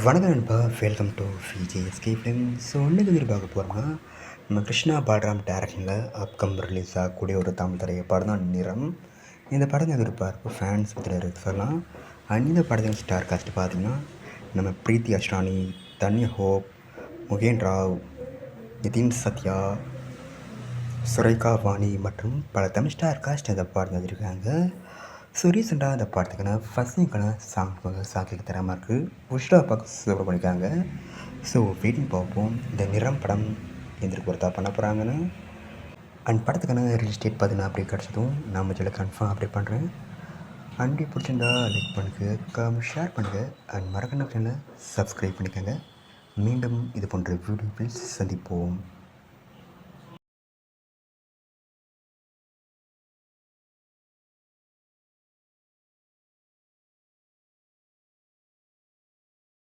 வணக்கம் நண்பா, welcome to VJSK film. So இன்றைக்கி பார்க்க போகிறோம்னா நம்ம கிருஷ்ணா பாலராம் டேரக்ஷனில் அப்கம் ரிலீஸ் ஆகக்கூடிய ஒரு தமிழ் திரைய படம் தான் நிறம். இந்த படம் எதிர்பார்ப்பு ஃபேன்ஸ் பற்றி சொல்லலாம். அண்ட் இந்த படத்தின் ஸ்டார் காஸ்ட் பார்த்திங்கன்னா நம்ம பிரீத்தி அஷ்ரானி, தன்யா ஹோப், முகேன் ராவ், நிதின் சத்யா, சுரேகா வாணி மற்றும் பல தமிழ் ஸ்டார் காஸ்ட் இந்த படம் எழுதியிருக்காங்க. ஸோ ரீசெண்டாக அந்த படத்துக்கான ஃபஸ்ட்டுக்கான சாங் சாக்கிக்கு தராமல் இருக்குது. உஷ்ரா பார்க்க சூப்பர் பண்ணியிருக்காங்க. ஸோ வெயிட்டிங் பார்ப்போம் இந்த நிறம் படம் எந்திருக்கு ஒருத்தா பண்ண போகிறாங்கன்னு. அண்ட் படத்துக்கான ரிலீஸ் டேட் பார்த்தீங்கன்னா அப்படி கிடச்சதும் நான் மொபைலில் கன்ஃபார்ம் அப்டேட் பண்ணுறேன். அண்ட் பிடிச்சிருந்தா லைக் பண்ணுங்கள், ஷேர் பண்ணுங்கள். அண்ட் மறக்காம சேனலை சப்ஸ்கிரைப் பண்ணிக்கோங்க. மீண்டும் இது போன்ற வீடியோவில் சந்திப்போம்.